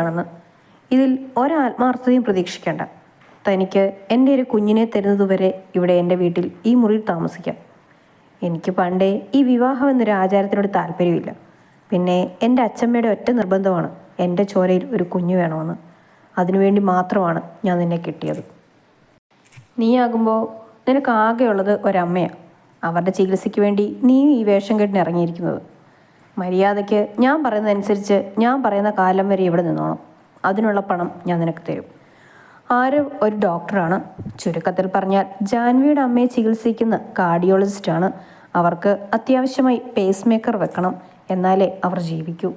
ആണെന്ന്. ഇതിൽ ഒരാത്മാർത്ഥതയും പ്രതീക്ഷിക്കേണ്ട. തനിക്ക് എൻ്റെ ഒരു കുഞ്ഞിനെ തരുന്നതുവരെ ഇവിടെ എൻ്റെ വീട്ടിൽ ഈ മുറിയിൽ താമസിക്കാം. എനിക്ക് പണ്ടേ ഈ വിവാഹം എന്നൊരു ആചാരത്തിനോട് താല്പര്യമില്ല. പിന്നെ എൻ്റെ അച്ഛമ്മയുടെ ഒറ്റ നിർബന്ധമാണ് എൻ്റെ ചോരയിൽ ഒരു കുഞ്ഞു വേണമെന്ന്. അതിനുവേണ്ടി മാത്രമാണ് ഞാൻ നിന്നെ കിട്ടിയത്. നീയാകുമ്പോൾ നിനക്ക് ആകെയുള്ളത് ഒരമ്മയാണ്. അവരുടെ ചികിത്സയ്ക്ക് വേണ്ടി നീ ഈ വേഷം കെട്ടിന് ഇറങ്ങിയിരിക്കുന്നത്. മര്യാദയ്ക്ക് ഞാൻ പറയുന്നതനുസരിച്ച് ഞാൻ പറയുന്ന കാലം വരെ ഇവിടെ നിന്നോണം. അതിനുള്ള പണം ഞാൻ നിനക്ക് തരും. ആരവ് ഒരു ഡോക്ടറാണ്. ചുരുക്കത്തിൽ പറഞ്ഞാൽ ജാൻവിയുടെ അമ്മയെ ചികിത്സിക്കുന്ന കാർഡിയോളജിസ്റ്റാണ്. അവർക്ക് അത്യാവശ്യമായി പേസ് മേക്കർ വെക്കണം, എന്നാലേ അവർ ജീവിക്കൂ.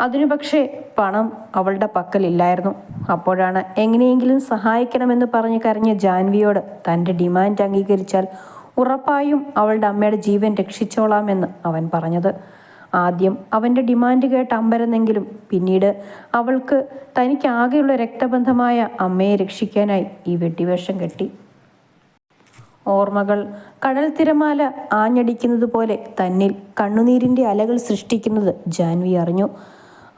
അതിനു പക്ഷേ പണം അവളുടെ പക്കലില്ലായിരുന്നു. അപ്പോഴാണ് എങ്ങനെയെങ്കിലും സഹായിക്കണമെന്ന് പറഞ്ഞ് കരഞ്ഞ ജാൻവിയോട് തൻ്റെ ഡിമാൻഡ് അംഗീകരിച്ചാൽ ഉറപ്പായും അവളുടെ അമ്മയുടെ ജീവൻ രക്ഷിച്ചോളാമെന്ന് അവൻ പറഞ്ഞത്. ആദ്യം അവൻ്റെ ഡിമാൻഡ് കേട്ട് അമ്പരന്നെങ്കിലും പിന്നീട് അവൾക്ക് തനിക്കാകെയുള്ള രക്തബന്ധമായ അമ്മയെ രക്ഷിക്കാനായി ഈ വെട്ടിവേഷം കെട്ടി. ഓർമ്മകൾ കടൽ തിരമാല ആഞ്ഞടിക്കുന്നത് പോലെ തന്നിൽ കണ്ണുനീരിൻ്റെ അലകൾ സൃഷ്ടിക്കുന്നത് ജാൻവി അറിഞ്ഞു.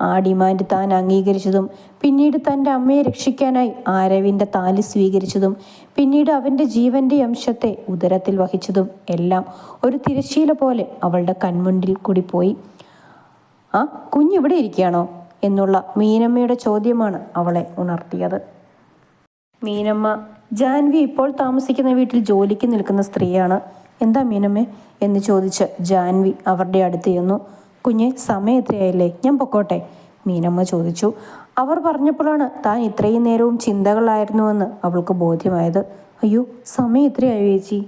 ആ ഡിമാൻഡ് താൻ അംഗീകരിച്ചതും പിന്നീട് തൻ്റെ അമ്മയെ രക്ഷിക്കാനായി ആരവിൻ്റെ താലി സ്വീകരിച്ചതും പിന്നീട് അവൻ്റെ ജീവൻ്റെ അംശത്തെ ഉദരത്തിൽ വഹിച്ചതും എല്ലാം ഒരു തിരശ്ശീല പോലെ അവളുടെ കൺമുണ്ടിൽ കൂടി പോയി. ആ കുഞ്ഞിവിടെ ഇരിക്കുകയാണോ എന്നുള്ള മീനമ്മയുടെ ചോദ്യമാണ് അവളെ ഉണർത്തിയത്. മീനമ്മ ജാൻവി ഇപ്പോൾ താമസിക്കുന്ന വീട്ടിൽ ജോലിക്ക് നിൽക്കുന്ന സ്ത്രീയാണ്. എന്താ മീനമ്മേ എന്ന് ചോദിച്ച് ജാൻവി അവരുടെ അടുത്ത് ചെന്നു. കുഞ്ഞെ, സമയം എത്രയായില്ലേ, ഞാൻ പൊക്കോട്ടെ മീനമ്മ ചോദിച്ചു. അവർ പറഞ്ഞപ്പോഴാണ് താൻ ഇത്രയും നേരവും ചിന്തകളായിരുന്നുവെന്ന് അവൾക്ക് ബോധ്യമായത്. അയ്യോ, സമയം എത്രയായോ ചേച്ചി?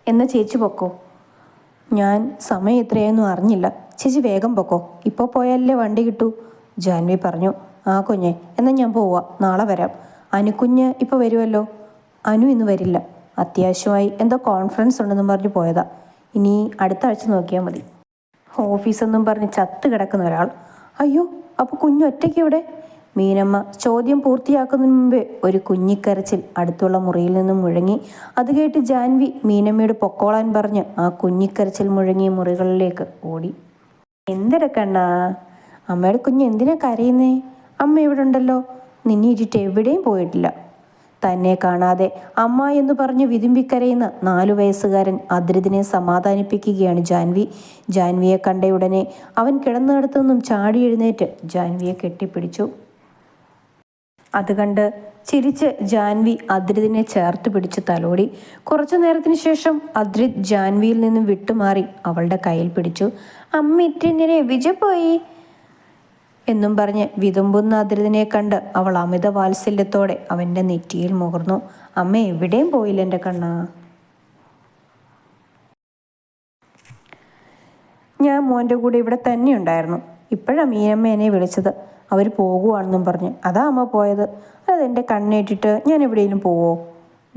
എന്നാ ചേച്ചി പൊക്കോ. ഞാൻ സമയം എത്രയായെന്നും അറിഞ്ഞില്ല. ചേച്ചി വേഗം പൊക്കോ, ഇപ്പോൾ പോയാലല്ലേ വണ്ടി കിട്ടൂ, ജാൻവി പറഞ്ഞു. ആ കുഞ്ഞെ, എന്നാൽ ഞാൻ പോവാം, നാളെ വരാം. അനുക്കുഞ്ഞ് ഇപ്പോൾ വരുമല്ലോ? അനു ഇന്ന് വരില്ല, അത്യാവശ്യമായി എന്തോ കോൺഫറൻസ് ഉണ്ടെന്നും പറഞ്ഞ് പോയതാ. ഇനി അടുത്ത ആഴ്ച നോക്കിയാൽ മതി. ഓഫീസെന്നും പറഞ്ഞ് ചത്ത് കിടക്കുന്ന ഒരാൾ. അയ്യോ, അപ്പോൾ കുഞ്ഞു ഒറ്റയ്ക്ക് ഇവിടെ? മീനമ്മ ചോദ്യം പൂർത്തിയാക്കുന്നതിന് മുമ്പേ ഒരു കുഞ്ഞിക്കരച്ചിൽ അടുത്തുള്ള മുറിയിൽ നിന്നും മുഴങ്ങി. അത് കേട്ട് ജാൻവി മീനമ്മയോട് പൊക്കോളാൻ പറഞ്ഞ് ആ കുഞ്ഞിക്കരച്ചിൽ മുഴങ്ങിയ മുറികളിലേക്ക് ഓടി. എന്തെടുക്കണ്ണാ, അമ്മയുടെ കുഞ്ഞ് എന്തിനാ കരയുന്നേ? അമ്മ ഇവിടെ ഉണ്ടല്ലോ, നിന്നെ ഇട്ടിട്ട് എവിടെയും പോയിട്ടില്ല. തന്നെ കാണാതെ അമ്മ എന്ന് പറഞ്ഞ് വിതുമ്പിക്കരയുന്ന 4 വയസ്സുകാരൻ അദ്രിതിനെ സമാധാനിപ്പിക്കുകയാണ് ജാൻവി. ജാൻവിയെ കണ്ടയുടനെ അവൻ കിടന്നിടത്തു നിന്നും ചാടി എഴുന്നേറ്റ് ജാൻവിയെ കെട്ടിപ്പിടിച്ചു. അത് കണ്ട് ചിരിച്ച് ജാൻവി അദ്രിതിനെ ചേർത്ത് പിടിച്ച് തലോടി. കുറച്ചു നേരത്തിന് ശേഷം അദ്രിത് ജാൻവിയിൽ നിന്നും വിട്ടുമാറി അവളുടെ കയ്യിൽ പിടിച്ചു. അമ്മ ഇറ്റിങ്ങനെ വിജയ് പോയി എന്നും പറഞ്ഞ് വിതുമ്പുന്ന അദ്രിതിനെ കണ്ട് അവൾ അമിത വാത്സല്യത്തോടെ അവൻ്റെ നെറ്റിയിൽ മുകർന്നു. അമ്മ എവിടെയും പോയില്ല എൻ്റെ കണ്ണ. ഞാൻ മോൻ്റെ കൂടെ ഇവിടെ തന്നെ ഉണ്ടായിരുന്നു. ഇപ്പോഴാണ് മീനമ്മ എന്നെ വിളിച്ചത്, അവർ പോകുവാണെന്നും പറഞ്ഞ്. അതാ അമ്മ പോയത്. അതെൻ്റെ കണ്ണേറ്റിട്ട് ഞാൻ എവിടെയെങ്കിലും പോവോ?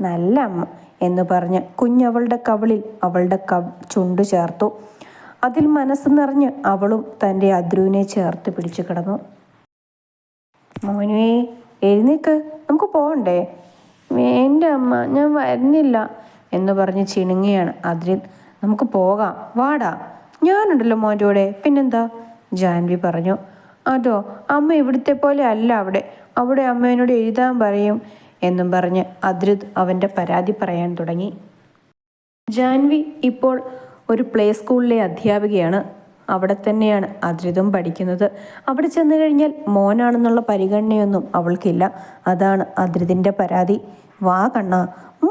നല്ല അമ്മ എന്ന് പറഞ്ഞ് കുഞ്ഞവളുടെ കവിളിൽ അവളുടെ ചുണ്ടു ചേർത്തു. അതിൽ മനസ്സ് നിറഞ്ഞ് അവളും തൻ്റെ അദ്രുവിനെ ചേർത്ത് പിടിച്ചു കിടന്നു. മോനുവേ, എഴുന്നേക്ക്, നമുക്ക് പോകണ്ടേ? എൻ്റെ അമ്മ, ഞാൻ വരുന്നില്ല എന്ന് പറഞ്ഞ് ചിണുങ്ങിയാണ് അദ്രിത്. നമുക്ക് പോകാം, വാടാ, ഞാനുണ്ടല്ലോ മോൻ്റെ കൂടെ, പിന്നെന്താ, ജാൻവി പറഞ്ഞു. അതോ, അമ്മ ഇവിടുത്തെ പോലെ അല്ല അവിടെ അമ്മ എന്നോട് എഴുതാൻ പറയും എന്നും പറഞ്ഞ് അദ്രിത് അവൻ്റെ പരാതി പറയാൻ തുടങ്ങി. ജാൻവി ഇപ്പോൾ ഒരു പ്ലേ സ്കൂളിലെ അധ്യാപികയാണ്. അവിടെ തന്നെയാണ് അദ്രിതും പഠിക്കുന്നത്. അവിടെ ചെന്ന് കഴിഞ്ഞാൽ മോനാണെന്നുള്ള പരിഗണനയൊന്നും അവൾക്കില്ല. അതാണ് അദ്രിതിൻ്റെ പരാതി. വാ കണ്ണാ,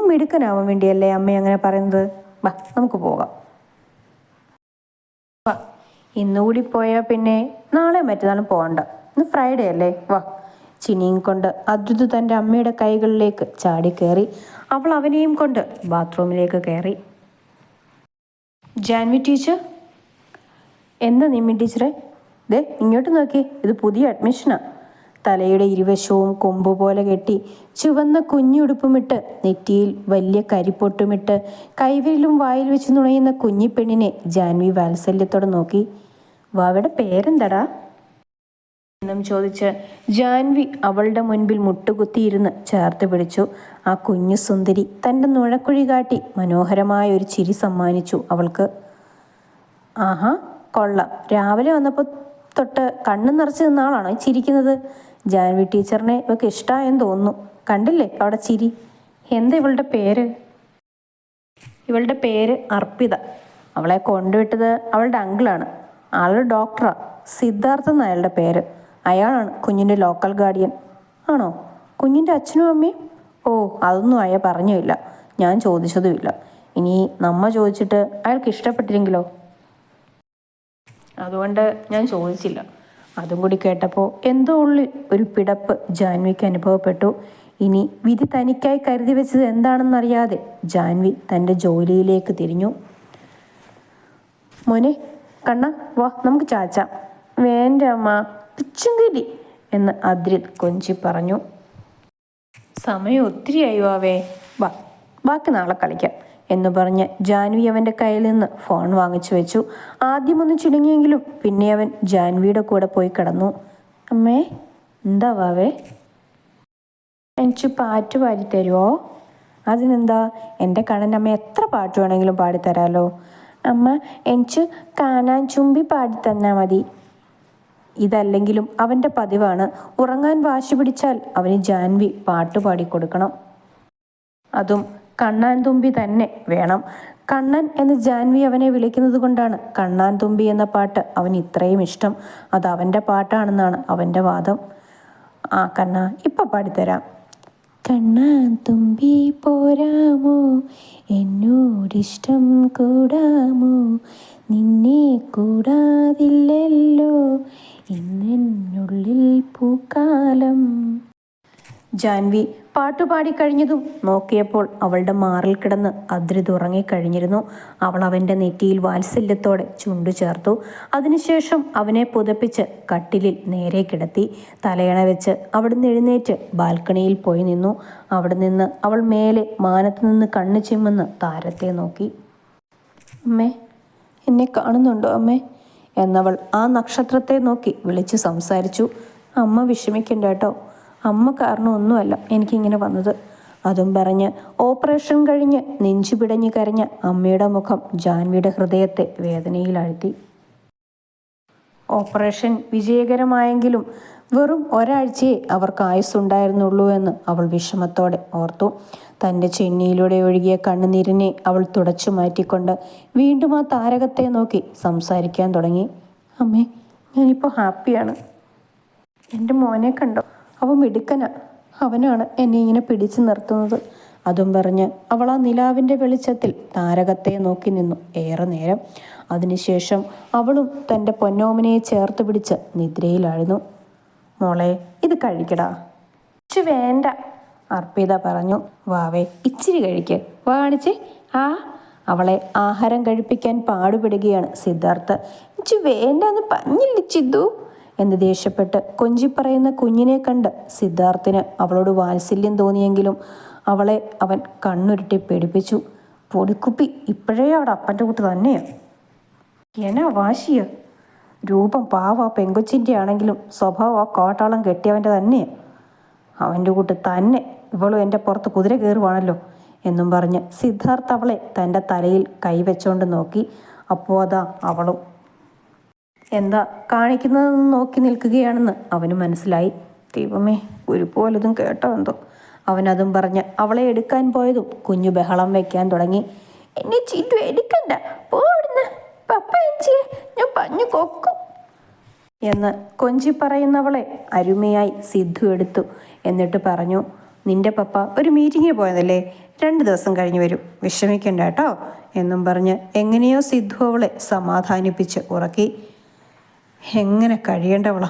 മിടുക്കനാവാൻ വേണ്ടിയല്ലേ അമ്മ അങ്ങനെ പറയുന്നത്. വാ, നമുക്ക് പോകാം. വാ, ഇന്നുകൂടി പോയാൽ പിന്നെ നാളെ മറ്റന്നാളും പോകണ്ട. ഇന്ന് ഫ്രൈഡേ അല്ലേ, വാ. ചിനിയും കൊണ്ട് അദ്രിത് തൻ്റെ അമ്മയുടെ കൈകളിലേക്ക് ചാടിക്കയറി. അവൾ അവനെയും കൊണ്ട് ബാത്റൂമിലേക്ക് കയറി. ജാൻവി ടീച്ചർ. എന്താ നിമ്മി ടീച്ചറെ? ദേ ഇങ്ങോട്ട് നോക്കി, ഇത് പുതിയ അഡ്മിഷനാ. തലയുടെ ഇരുവശവും കൊമ്പ് പോലെ കെട്ടി ചുവന്ന കുഞ്ഞുടുപ്പുമിട്ട് നെറ്റിയിൽ വലിയ കരിപ്പൊട്ടുമിട്ട് കൈവിരലും വായിൽ വെച്ച് നുണയുന്ന കുഞ്ഞിപ്പെണ്ണിനെ ജാൻവി വാത്സല്യത്തോടെ നോക്കി. വാവയുടെ പേരെന്താടാ എന്നും ചോദിച്ച് ജാൻവി അവളുടെ മുൻപിൽ മുട്ടുകുത്തിയിരുന്ന് ചേർത്ത് പിടിച്ചു. ആ കുഞ്ഞു സുന്ദരി തൻ്റെ നുഴക്കുഴി കാട്ടി മനോഹരമായ ഒരു ചിരി സമ്മാനിച്ചു അവൾക്ക്. ആഹാ, കൊള്ളാം, രാവിലെ വന്നപ്പോൾ തൊട്ട് കണ്ണു നിറച്ച് നിന്ന ആളാണോ ഈ ചിരിക്കുന്നത്? ജാൻവി ടീച്ചറിനെ ഇവൾക്ക് ഇഷ്ടമായെന്ന് തോന്നുന്നു. കണ്ടില്ലേ അവിടെ ചിരി. എന്താ ഇവളുടെ പേര്? ഇവളുടെ പേര് അർപ്പിത. അവളെ കൊണ്ടുവിട്ടത് അവളുടെ അങ്കിളാണ്. ആളൊരു ഡോക്ടറാ. സിദ്ധാർത്ഥ എന്ന അയാളുടെ പേര്. അയാളാണ് കുഞ്ഞിൻ്റെ ലോക്കൽ ഗാർഡിയൻ. ആണോ? കുഞ്ഞിൻ്റെ അച്ഛനും അമ്മയും? ഓ, അതൊന്നും അയാൾ പറഞ്ഞില്ല. ഞാൻ ചോദിച്ചതുമില്ല. ഇനി നമ്മ ചോദിച്ചിട്ട് അയാൾക്ക് ഇഷ്ടപ്പെട്ടില്ലെങ്കിലോ? അതുകൊണ്ട് ഞാൻ ചോദിച്ചില്ല. അതും കൂടി കേട്ടപ്പോൾ എന്തോ ഉള്ളിൽ ഒരു പിടപ്പ് ജാൻവിക്ക് അനുഭവപ്പെട്ടു. ഇനി വിധി തനിക്കായി കരുതി വെച്ചത് എന്താണെന്നറിയാതെ ജാൻവി തൻ്റെ ജോലിയിലേക്ക് തിരിഞ്ഞു. മോനെ, കണ്ണ, വാ നമുക്ക് ചാച്ചാം. വേണ്ട അമ്മ, പിച്ചുങ്കിരി എന്ന് അദ്രിത് കൊഞ്ചി പറഞ്ഞു. സമയം ഒത്തിരിയായി വാവേ, വാ, ബാക്കി നാളെ കളിക്കാം എന്ന് പറഞ്ഞ് ജാൻവി അവൻ്റെ കയ്യിൽ നിന്ന് ഫോൺ വാങ്ങിച്ചു വെച്ചു. ആദ്യമൊന്ന് ചിണുങ്ങിയെങ്കിലും പിന്നെ അവൻ ജാൻവിയുടെ കൂടെ പോയി കിടന്നു. അമ്മേ, എന്താ വാവേ? എനിക്ക് പാട്ട് പാടിത്തരുമോ? അതിനെന്താ, എൻ്റെ കണ്ണനമ്മ എത്ര പാട്ട് വേണമെങ്കിലും പാടിത്തരാമല്ലോ. അമ്മ, എനിക്ക് കാണാൻ ചുമ്പി പാടിത്തന്നാൽ മതി. ഇതല്ലെങ്കിലും അവൻ്റെ പതിവാണ്. ഉറങ്ങാൻ വാശി പിടിച്ചാൽ അവന് ജാൻവി പാട്ട് പാടിക്കൊടുക്കണം. അതും കണ്ണാൻ തുമ്പി തന്നെ വേണം. കണ്ണൻ എന്ന് ജാൻവി അവനെ വിളിക്കുന്നത് കൊണ്ടാണ് കണ്ണാൻ തുമ്പി എന്ന പാട്ട് അവന് ഇത്രയും ഇഷ്ടം. അത് അവൻ്റെ പാട്ടാണെന്നാണ് അവൻ്റെ വാദം. ആ കണ്ണ, ഇപ്പം പാടിത്തരാം. കണ്ണാൻ തുമ്പി പോരാമോ, എന്നോടിഷ്ടം കൂടാമോ, നിന്നെ കൂടാതില്ലല്ലോ ഇന്നെന്നുള്ളിൽ പൂക്കാലം. ജാൻവി പാട്ടുപാടി കഴിഞ്ഞതും നോക്കിയപ്പോൾ അവളുടെ മാറിൽ കിടന്ന് അദ്രിത് ഉറങ്ങിക്കഴിഞ്ഞിരുന്നു. അവൾ അവൻ്റെ നെറ്റിയിൽ വാത്സല്യത്തോടെ ചുണ്ടു ചേർത്തു. അതിനുശേഷം അവനെ പുതപ്പിച്ച് കട്ടിലിൽ നേരെ കിടത്തി. തലയണ വെച്ച് അവിടുന്ന് എഴുന്നേറ്റ് ബാൽക്കണിയിൽ പോയി നിന്നു. അവിടെ നിന്ന് അവൾ മേലെ മാനത്ത് നിന്ന് കണ്ണു ചിമ്മുന്ന താരത്തെ നോക്കി. അമ്മേ, എന്നെ കാണുന്നുണ്ടോ അമ്മേ എന്നവൾ ആ നക്ഷത്രത്തെ നോക്കി വിളിച്ചു സംസാരിച്ചു. അമ്മ വിഷമിക്കണ്ട കേട്ടോ, അമ്മ കാരണം ഒന്നുമല്ല എനിക്കിങ്ങനെ വന്നത്. അതും പറഞ്ഞ് ഓപ്പറേഷൻ കഴിഞ്ഞ് നെഞ്ചു പിടഞ്ഞു കരഞ്ഞ അമ്മയുടെ മുഖം ജാൻവിയുടെ ഹൃദയത്തെ വേദനയിലാഴ്ത്തി. ഓപ്പറേഷൻ വിജയകരമായെങ്കിലും വെറും ഒരാഴ്ചയെ അവർക്ക് ആയുസ്സുണ്ടായിരുന്നുള്ളൂ എന്ന് അവൾ വിഷമത്തോടെ ഓർത്തു. തൻ്റെ ചെന്നിയിലൂടെ ഒഴുകിയ കണ്ണുനീരിനെ അവൾ തുടച്ചു മാറ്റിക്കൊണ്ട് വീണ്ടും ആ താരകത്തെ നോക്കി സംസാരിക്കാൻ തുടങ്ങി. അമ്മേ, ഞാനിപ്പോൾ ഹാപ്പിയാണ്. എൻ്റെ മോനെ കണ്ടോ, അവൻ മിടുക്കനാ. അവനാണ് എന്നെ ഇങ്ങനെ പിടിച്ചു നിർത്തുന്നത്. അതും പറഞ്ഞ് അവൾ ആ നിലാവിൻ്റെ വെളിച്ചത്തിൽ താരകത്തെ നോക്കി നിന്നു ഏറെ നേരം. അതിനുശേഷം അവളും തൻ്റെ പൊന്നോമനയെ ചേർത്ത് പിടിച്ച് നിദ്രയിലായിരുന്നു. മോളെ, ഇത് കഴിക്കടാ. വേണ്ട, അർപ്പിത പറഞ്ഞു. വാവേ, ഇച്ചിരി കഴിക്ക്, വാണിച്ചേ. അവളെ ആഹാരം കഴിപ്പിക്കാൻ പാടുപെടുകയാണ് സിദ്ധാർത്ഥ്. വേണ്ട എന്ന് പറഞ്ഞില്ല ചിദ്ദു എന്ന് ദേഷ്യപ്പെട്ട് കൊഞ്ചിപ്പറയുന്ന കുഞ്ഞിനെ കണ്ട് സിദ്ധാർത്ഥിന് അവളോട് വാത്സല്യം തോന്നിയെങ്കിലും അവളെ അവൻ കണ്ണുരുട്ടി പേടിപ്പിച്ചു. പൊടിക്കുപ്പി, ഇപ്പോഴേ അവിടെ അപ്പൻ്റെ കൂട്ട് തന്നെയാണ്. എന്നാ വാശിയ. രൂപം പാവ പെങ്കൊച്ചിൻ്റെ ആണെങ്കിലും സ്വഭാവം ആ കോട്ടാളം കെട്ടിയവൻ്റെ തന്നെയാണ്. അവൻ്റെ കൂട്ട് തന്നെ ഇവളും എൻ്റെ പുറത്ത് കുതിര കയറുവാണല്ലോ എന്നും പറഞ്ഞ് സിദ്ധാർത്ഥ് അവളെ തൻ്റെ തലയിൽ കൈവച്ചുകൊണ്ട് നോക്കി. അപ്പോൾ അതാ അവളും എന്താ കാണിക്കുന്നതെന്ന് നോക്കി നിൽക്കുകയാണെന്ന് അവന് മനസ്സിലായി. ദൈവമേ, ഒരു പോലതും കേട്ടോ എന്തോ. അവനതും പറഞ്ഞ് അവളെ എടുക്കാൻ പോയതും കുഞ്ഞു ബഹളം വയ്ക്കാൻ തുടങ്ങി. എന്നെ ചീറ്റു എടുക്കണ്ട, പോടുന്ന പപ്പ എഞ്ചിയെ ഞാൻ പറഞ്ഞു കൊക്കും എന്ന് കൊഞ്ചി പറയുന്നവളെ അരുമയായി സിദ്ധു എടുത്തു. എന്നിട്ട് പറഞ്ഞു, നിന്റെ പപ്പ ഒരു മീറ്റിങ്ങിന് പോയതല്ലേ, 2 ദിവസം കഴിഞ്ഞ് വരും, വിഷമിക്കണ്ട കേട്ടോ എന്നും പറഞ്ഞ് എങ്ങനെയോ സിദ്ധു അവളെ സമാധാനിപ്പിച്ച് ഉറക്കി. എങ്ങനെ കഴിയേണ്ടവളാ,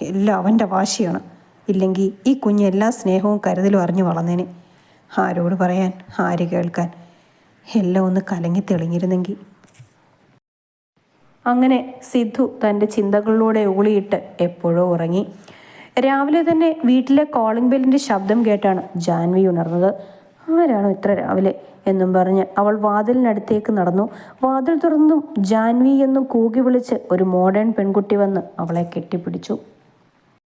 എല്ലാം അവൻ്റെ വാശിയാണ്. ഇല്ലെങ്കിൽ ഈ കുഞ്ഞ് എല്ലാ സ്നേഹവും കരുതലും അറിഞ്ഞു വളർന്നേനെ. ആരോട് പറയാൻ, ആര് കേൾക്കാൻ? എല്ലാം ഒന്ന് കലങ്ങി തെളിഞ്ഞിരുന്നെങ്കിൽ. അങ്ങനെ സിദ്ധു തൻ്റെ ചിന്തകളിലൂടെ ഊളിയിട്ട് എപ്പോഴോ ഉറങ്ങി. രാവിലെ തന്നെ വീട്ടിലെ കോളിംഗ് ബെല്ലിൻ്റെ ശബ്ദം കേട്ടാണ് ജാൻവി ഉണർന്നത്. ആരാണോ ഇത്ര രാവിലെ എന്നും പറഞ്ഞ് അവൾ വാതിലിനടുത്തേക്ക് നടന്നു. വാതിൽ തുറന്നും ജാൻവി എന്നും കൂകി വിളിച്ച് ഒരു മോഡേൺ പെൺകുട്ടി വന്ന് അവളെ കെട്ടിപ്പിടിച്ചു.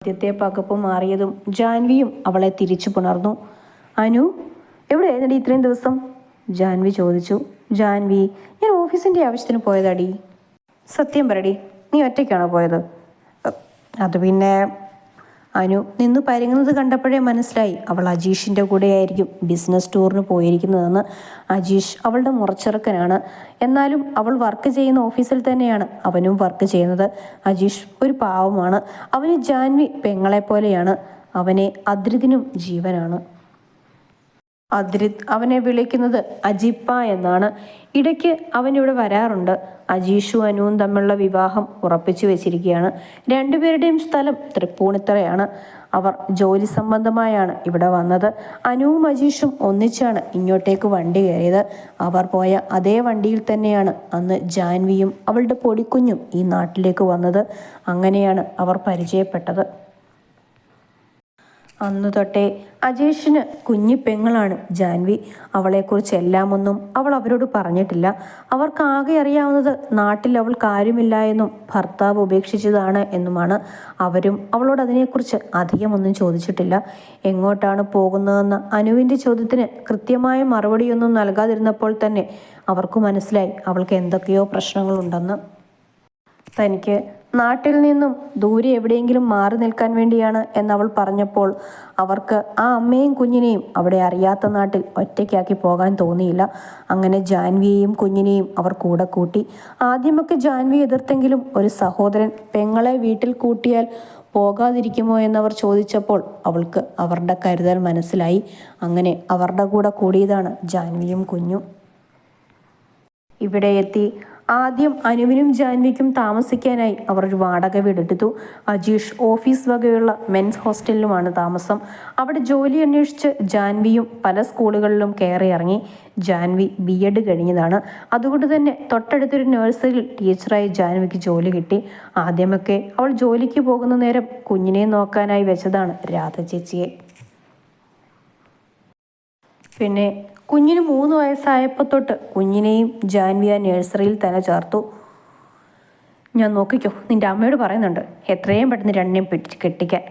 ആദ്യത്തെ പകപ്പ് മാറിയതും ജാൻവിയും അവളെ തിരിച്ചു പുണർന്നു. അനു, എവിടെയായിരുന്നടി ഇത്രയും ദിവസം? ജാൻവി ചോദിച്ചു. ജാൻവി, ഞാൻ ഓഫീസിൻ്റെ ആവശ്യത്തിന് പോയതാടി. സത്യം പറയടി, നീ ഒറ്റയ്ക്കാണോ പോയത്? അത് പിന്നെ അനു നിന്ന് പരുങ്ങുന്നത് കണ്ടപ്പോഴേ മനസ്സിലായി അവൾ അജീഷിൻ്റെ കൂടെയായിരിക്കും ബിസിനസ് ടൂറിന് പോയിരിക്കുന്നതെന്ന്. അജീഷ് അവളുടെ മുറച്ചെറുക്കനാണ്. എന്നാലും അവൾ വർക്ക് ചെയ്യുന്ന ഓഫീസിൽ തന്നെയാണ് അവനും വർക്ക് ചെയ്യുന്നത്. അജീഷ് ഒരു പാവമാണ്. അവന് ജാൻവി പെങ്ങളെപ്പോലെയാണ്. അവനെ അദ്രിതിനും ജീവനാണ്. അദ്രിത് അവനെ വിളിക്കുന്നത് അജിപ്പ എന്നാണ്. ഇടയ്ക്ക് അവനിവിടെ വരാറുണ്ട്. അജീഷും അനുവും തമ്മിലുള്ള വിവാഹം ഉറപ്പിച്ചു വെച്ചിരിക്കുകയാണ്. രണ്ടുപേരുടെയും സ്ഥലം തൃപ്പൂണിത്തറയാണ്. അവർ ജോലി സംബന്ധമായാണ് ഇവിടെ വന്നത്. അനുവും അജീഷും ഒന്നിച്ചാണ് ഇങ്ങോട്ടേക്ക് വണ്ടി കയറിയത്. അവർ പോയ അതേ വണ്ടിയിൽ തന്നെയാണ് അന്ന് ജാൻവിയും അവളുടെ പൊടിക്കുഞ്ഞും ഈ നാട്ടിലേക്ക് വന്നത്. അങ്ങനെയാണ് അവർ പരിചയപ്പെട്ടത്. അന്നു തൊട്ടേ അജേഷിന് കുഞ്ഞി പെങ്ങളാണ് ജാൻവി. അവളെക്കുറിച്ച് എല്ലാമൊന്നും അവൾ അവരോട് പറഞ്ഞിട്ടില്ല. അവർക്ക് ആകെ അറിയാവുന്നത് നാട്ടിൽ അവൾ കാര്യമില്ല എന്നും ഭർത്താവ് ഉപേക്ഷിച്ചതാണ് എന്നുമാണ്. അവരും അവളോട് അതിനെക്കുറിച്ച് അധികമൊന്നും ചോദിച്ചിട്ടില്ല. എങ്ങോട്ടാണ് പോകുന്നതെന്ന അനുവിൻ്റെ ചോദ്യത്തിന് കൃത്യമായ മറുപടിയൊന്നും നൽകാതിരുന്നപ്പോൾ തന്നെ അവർക്ക് മനസ്സിലായി അവൾക്ക് എന്തൊക്കെയോ പ്രശ്നങ്ങളുണ്ടെന്ന്. തനിക്ക് നാട്ടിൽ നിന്നും ദൂരെ എവിടെയെങ്കിലും മാറി നിൽക്കാൻ വേണ്ടിയാണ് എന്നവൾ പറഞ്ഞപ്പോൾ അവർക്ക് ആ അമ്മയും കുഞ്ഞിനെയും അവിടെ അറിയാത്ത നാട്ടിൽ ഒറ്റയ്ക്കാക്കി പോകാൻ തോന്നിയില്ല. അങ്ങനെ ജാൻവിയെയും കുഞ്ഞിനെയും അവർ കൂടെ കൂട്ടി. ആദ്യമൊക്കെ ജാൻവി എതിർത്തെങ്കിലും ഒരു സഹോദരൻ പെങ്ങളെ വീട്ടിൽ കൂട്ടിയാൽ പോകാതിരിക്കുമോ എന്നവർ ചോദിച്ചപ്പോൾ അവൾക്ക് അവരുടെ കരുതൽ മനസ്സിലായി. അങ്ങനെ അവരുടെ കൂടെ കൂടിയതാണ് ജാൻവിയും കുഞ്ഞും. ഇവിടെ എത്തി ആദ്യം അനുവിനും ജാൻവിക്കും താമസിക്കാനായി അവർ ഒരു വാടക വീടെടുത്തു. അജീഷ് ഓഫീസ് വകയുള്ള മെൻസ് ഹോസ്റ്റലിലുമാണ് താമസം. അവിടെ ജോലി അന്വേഷിച്ച് ജാൻവിയും പല സ്കൂളുകളിലും കയറി ഇറങ്ങി. ജാൻവി BEd കഴിഞ്ഞതാണ്. അതുകൊണ്ട് തന്നെ തൊട്ടടുത്തൊരു നഴ്സറിയിൽ ടീച്ചറായി ജാൻവിക്ക് ജോലി കിട്ടി. ആദ്യമൊക്കെ അവൾ ജോലിക്ക് പോകുന്ന നേരം കുഞ്ഞിനെ നോക്കാനായി വെച്ചതാണ് രാധ ചേച്ചിയെ. പിന്നെ കുഞ്ഞിന് 3 വയസ്സായപ്പോൾ തൊട്ട് കുഞ്ഞിനെയും ജാൻവി ആ നഴ്സറിയിൽ തന്നെ ചേർത്തു. ഞാൻ നോക്കിക്കോ, നിന്റെ അമ്മയോട് പറയുന്നുണ്ട് എത്രയും പെട്ടെന്ന് രണ്ടിനെയും പിടിച്ച് കെട്ടിക്കാൻ,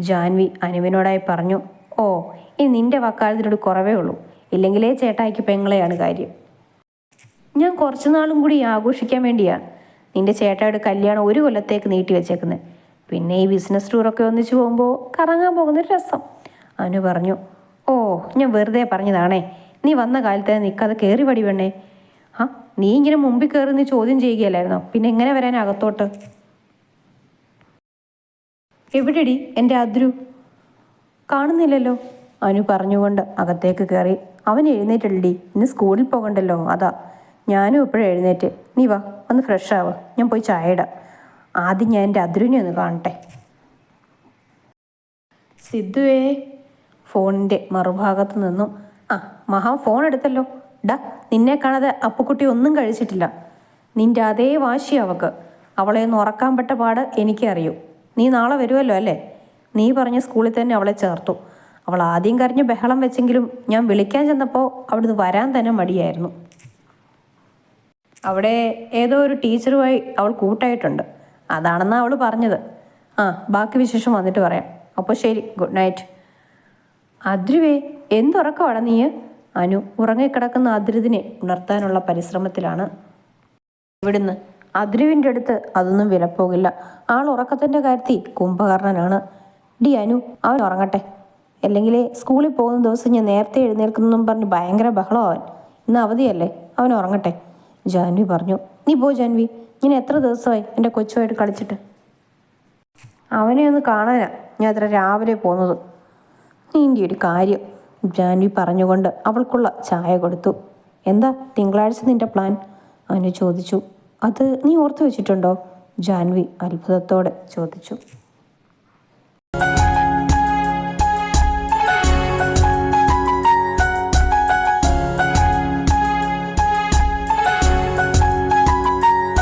ജാൻവി അനുവിനോടായി പറഞ്ഞു. ഓ, ഇനി നിന്റെ വക്കാലത്തിനോട് കുറവേ ഉള്ളൂ. ഇല്ലെങ്കിലേ ചേട്ടായിക്ക് പെങ്ങളെയാണ് കാര്യം. ഞാൻ കുറച്ചു നാളും കൂടി ആഘോഷിക്കാൻ വേണ്ടിയാണ് നിന്റെ ചേട്ടായുടെ കല്യാണം 1 കൊല്ലത്തേക്ക് നീട്ടി വെച്ചേക്കുന്നത്. പിന്നെ ഈ ബിസിനസ് ടൂറൊക്കെ ഒന്നിച്ചു പോകുമ്പോൾ കറങ്ങാൻ പോകുന്നൊരു രസം, അനു പറഞ്ഞു. ഓ, ഞാൻ വെറുതെ പറഞ്ഞതാണേ. നീ വന്ന കാലത്ത് നിൽക്കാതെ കയറി പടി വേണേ. നീ ഇങ്ങനെ മുമ്പിൽ കയറി നീ ചോദ്യം ചെയ്യുകയല്ലായിരുന്നോ? പിന്നെ എങ്ങനെ വരാൻ അകത്തോട്ട്? എവിടെടി എൻ്റെ അദ്രു? കാണുന്നില്ലല്ലോ, അനു പറഞ്ഞുകൊണ്ട് അകത്തേക്ക് കയറി. അവൻ എഴുന്നേറ്റല്ലടി, ഇന്ന് സ്കൂളിൽ പോകണ്ടല്ലോ, അതാ. ഞാനും ഇപ്പോഴും എഴുന്നേറ്റ്. നീ വാ, ഒന്ന് ഫ്രഷ് ആവുക, ഞാൻ പോയി ചായ ഇടാം. ആദ്യം ഞാൻ എൻ്റെ അദ്രുവിനെ ഒന്ന് കാണട്ടെ. സിദ്ധുവേ, ഫോണിൻ്റെ മറുഭാഗത്ത് നിന്നും. മഹാ ഫോൺ എടുത്തല്ലോ. ഡാ, നിന്നെ കാണാതെ അപ്പുക്കുട്ടി ഒന്നും കഴിച്ചിട്ടില്ല. നിന്റെ അതേ വാശി അവക്ക്. അവളെ ഒന്ന് ഉറക്കാൻ പെട്ട പാട് എനിക്കറിയൂ. നീ നാളെ വരുമല്ലോ അല്ലേ? നീ പറഞ്ഞ സ്കൂളിൽ തന്നെ അവളെ ചേർത്തു. അവൾ ആദ്യം കരഞ്ഞ് ബഹളം വെച്ചെങ്കിലും ഞാൻ വിളിക്കാൻ ചെന്നപ്പോൾ അവിടുന്ന് വരാൻ തന്നെ മടിയായിരുന്നു. അവിടെ ഏതോ ഒരു ടീച്ചറുമായി അവൾ കൂട്ടായിട്ടുണ്ട്, അതാണെന്നാണ് അവൾ പറഞ്ഞത്. ബാക്കി വിശേഷം വന്നിട്ട് പറയാം. അപ്പോൾ ശരി, ഗുഡ് നൈറ്റ്. അദ്രുവേ, എന്തുറക്കമാണ് നീ? അനു ഉറങ്ങിക്കിടക്കുന്ന അദ്രുവിനെ ഉണർത്താനുള്ള പരിശ്രമത്തിലാണ്. ഇവിടുന്ന് അദ്രുവിൻ്റെ അടുത്ത് അതൊന്നും വിലപ്പോകില്ല. ആൾ ഉറക്കത്തിൻ്റെ കാര്യത്തിൽ കുംഭകർണനാണ്. ഡി അനു, അവൻ ഉറങ്ങട്ടെ, അല്ലെങ്കിൽ സ്കൂളിൽ പോകുന്ന ദിവസം ഞാൻ നേരത്തെ എഴുന്നേൽക്കുന്നെന്നും പറഞ്ഞ് ഭയങ്കര ബഹളമാവൻ. ഇന്ന് അവധിയല്ലേ, അവൻ ഉറങ്ങട്ടെ, ജാൻവി പറഞ്ഞു. നീ പോ ജാൻവി, ഞാൻ എത്ര ദിവസമായി എൻ്റെ കൊച്ചുമായിട്ട് കളിച്ചിട്ട്. അവനെ ഒന്ന് കാണാനാ ഞാൻ അത്ര രാവിലെ പോകുന്നത്. നിൻ്റെ ഒരു കാര്യം, ജാൻവി പറഞ്ഞുകൊണ്ട് അവൾക്കുള്ള ചായ കൊടുത്തു. എന്താ തിങ്കളാഴ്ച നിന്റെ പ്ലാൻ? അനു ചോദിച്ചു. അത് നീ ഓർത്തു വെച്ചിട്ടുണ്ടോ? ജാൻവി അത്ഭുതത്തോടെ ചോദിച്ചു.